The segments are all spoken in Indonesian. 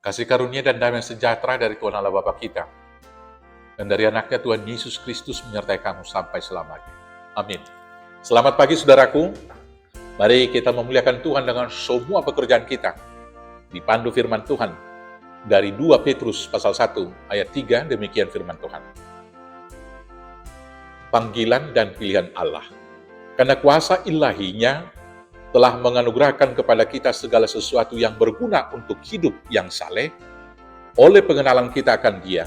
Kasih karunia dan damai sejahtera dari Tuhan Allah Bapa kita, dan dari anaknya Tuhan Yesus Kristus menyertai kamu sampai selamanya. Amin. Selamat pagi saudaraku. Mari kita memuliakan Tuhan dengan semua pekerjaan kita. Dipandu firman Tuhan dari 2 Petrus pasal 1 ayat 3, demikian firman Tuhan. Panggilan dan pilihan Allah. Karena kuasa ilahinya telah menganugerahkan kepada kita segala sesuatu yang berguna untuk hidup yang saleh, oleh pengenalan kita akan Dia,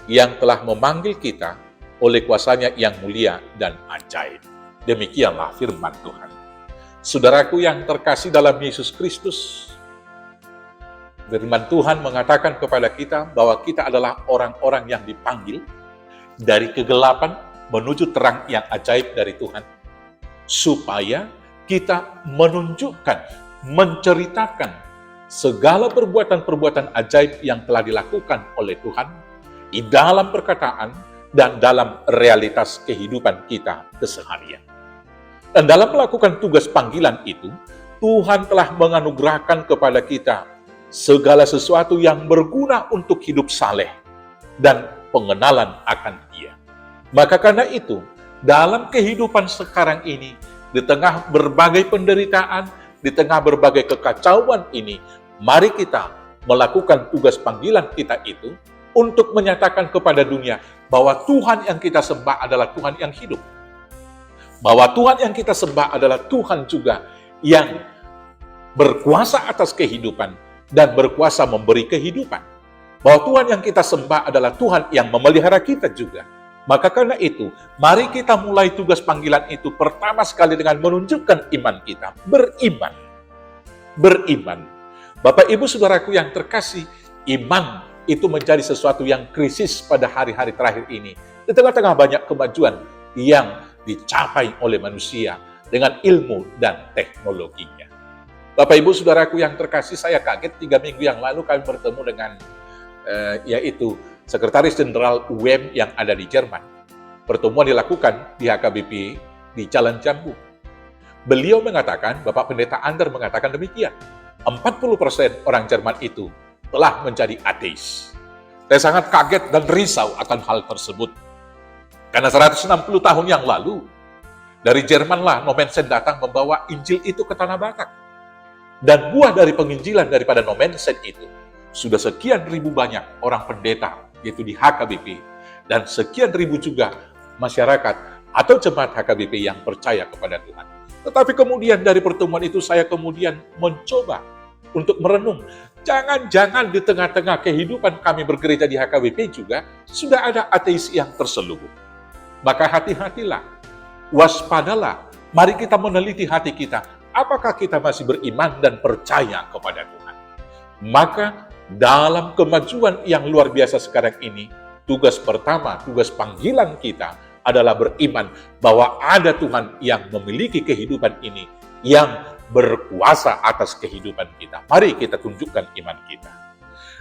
yang telah memanggil kita oleh kuasanya yang mulia dan ajaib. Demikianlah firman Tuhan. Saudaraku yang terkasih dalam Yesus Kristus, firman Tuhan mengatakan kepada kita bahwa kita adalah orang-orang yang dipanggil dari kegelapan menuju terang yang ajaib dari Tuhan, supaya kita menunjukkan, menceritakan segala perbuatan-perbuatan ajaib yang telah dilakukan oleh Tuhan di dalam perkataan dan dalam realitas kehidupan kita keseharian. Dan dalam melakukan tugas panggilan itu, Tuhan telah menganugerahkan kepada kita segala sesuatu yang berguna untuk hidup saleh dan pengenalan akan Dia. Maka karena itu, dalam kehidupan sekarang ini, di tengah berbagai penderitaan, di tengah berbagai kekacauan ini, mari kita melakukan tugas panggilan kita itu untuk menyatakan kepada dunia bahwa Tuhan yang kita sembah adalah Tuhan yang hidup. Bahwa Tuhan yang kita sembah adalah Tuhan juga yang berkuasa atas kehidupan dan berkuasa memberi kehidupan. Bahwa Tuhan yang kita sembah adalah Tuhan yang memelihara kita juga. Maka karena itu, mari kita mulai tugas panggilan itu pertama sekali dengan menunjukkan iman kita. Beriman. Beriman. Bapak, Ibu, Saudaraku yang terkasih, iman itu menjadi sesuatu yang krisis pada hari-hari terakhir ini. Di tengah-tengah banyak kemajuan yang dicapai oleh manusia dengan ilmu dan teknologinya. Bapak, Ibu, Saudaraku yang terkasih, saya kaget 3 minggu yang lalu kami bertemu dengan yaitu Sekretaris Jenderal UM yang ada di Jerman. Pertemuan dilakukan di HKBP di Jalan Jambu. Beliau mengatakan, Bapak Pendeta Ander mengatakan demikian, 40% orang Jerman itu telah menjadi ateis. Saya sangat kaget dan risau akan hal tersebut. Karena 160 tahun yang lalu, dari Jermanlah Nommensen datang membawa Injil itu ke Tanah Batak. Dan buah dari penginjilan daripada Nommensen itu, sudah sekian ribu banyak orang pendeta, yaitu di HKBP, dan sekian ribu juga masyarakat atau jemaat HKBP yang percaya kepada Tuhan. Tetapi kemudian dari pertemuan itu saya kemudian mencoba untuk merenung, jangan-jangan di tengah-tengah kehidupan kami bergereja di HKBP juga sudah ada ateis yang terselubung. Maka hati-hatilah, waspadalah, mari kita meneliti hati kita, apakah kita masih beriman dan percaya kepada Tuhan. Maka dalam kemajuan yang luar biasa sekarang ini, tugas pertama, tugas panggilan kita adalah beriman bahwa ada Tuhan yang memiliki kehidupan ini, yang berkuasa atas kehidupan kita. Mari kita tunjukkan iman kita.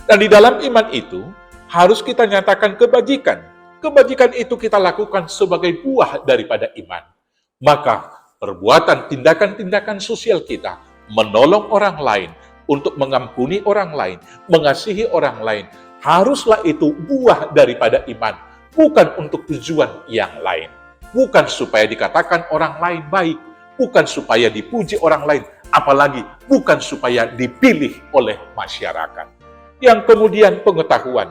Dan di dalam iman itu, harus kita nyatakan kebajikan. Kebajikan itu kita lakukan sebagai buah daripada iman. Maka perbuatan, tindakan-tindakan sosial kita, menolong orang lain, untuk mengampuni orang lain, mengasihi orang lain, haruslah itu buah daripada iman, bukan untuk tujuan yang lain. Bukan supaya dikatakan orang lain baik, bukan supaya dipuji orang lain, apalagi bukan supaya dipilih oleh masyarakat. Yang kemudian pengetahuan.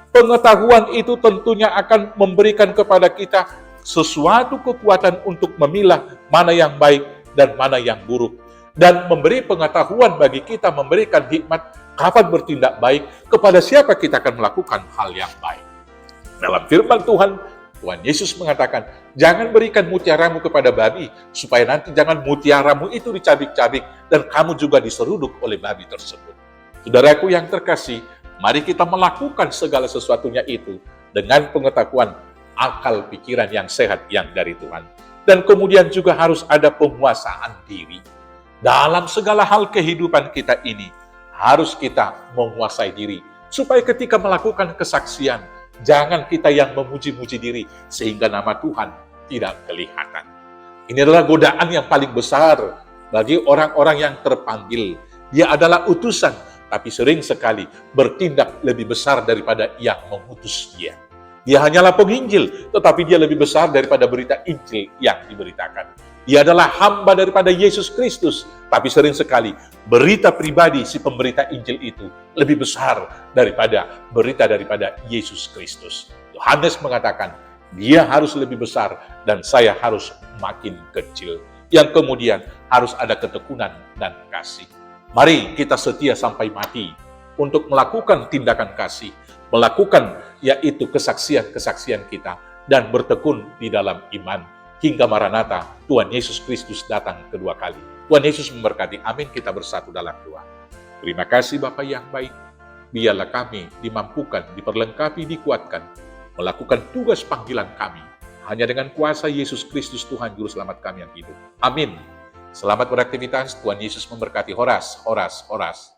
Pengetahuan itu tentunya akan memberikan kepada kita sesuatu kekuatan untuk memilah mana yang baik dan mana yang buruk. Dan memberi pengetahuan bagi kita, memberikan hikmat kapan bertindak baik, kepada siapa kita akan melakukan hal yang baik. Dalam firman Tuhan, Tuhan Yesus mengatakan, jangan berikan mutiaramu kepada babi, supaya nanti jangan mutiaramu itu dicabik-cabik, dan kamu juga diseruduk oleh babi tersebut. Saudaraku yang terkasih, mari kita melakukan segala sesuatunya itu dengan pengetahuan, akal pikiran yang sehat yang dari Tuhan. Dan kemudian juga harus ada penguasaan diri. Dalam segala hal kehidupan kita ini, harus kita menguasai diri. Supaya ketika melakukan kesaksian, jangan kita yang memuji-muji diri, sehingga nama Tuhan tidak kelihatan. Ini adalah godaan yang paling besar bagi orang-orang yang terpanggil. Dia adalah utusan, tapi sering sekali bertindak lebih besar daripada yang mengutus dia. Dia hanyalah penginjil, tetapi dia lebih besar daripada berita Injil yang diberitakan. Dia adalah hamba daripada Yesus Kristus, tapi sering sekali berita pribadi si pemberita Injil itu lebih besar daripada berita daripada Yesus Kristus. Yohanes mengatakan, dia harus lebih besar dan saya harus makin kecil. Yang kemudian harus ada ketekunan dan kasih. Mari kita setia sampai mati untuk melakukan tindakan kasih, melakukan yaitu kesaksian-kesaksian kita, dan bertekun di dalam iman. Hingga Maranatha, Tuhan Yesus Kristus datang kedua kali. Tuhan Yesus memberkati. Amin. Kita bersatu dalam doa. Terima kasih Bapa yang baik. Biarlah kami dimampukan, diperlengkapi, dikuatkan, melakukan tugas panggilan kami. Hanya dengan kuasa Yesus Kristus Tuhan Juru Selamat kami yang hidup. Amin. Selamat beraktivitas. Tuhan Yesus memberkati. Horas, horas, horas.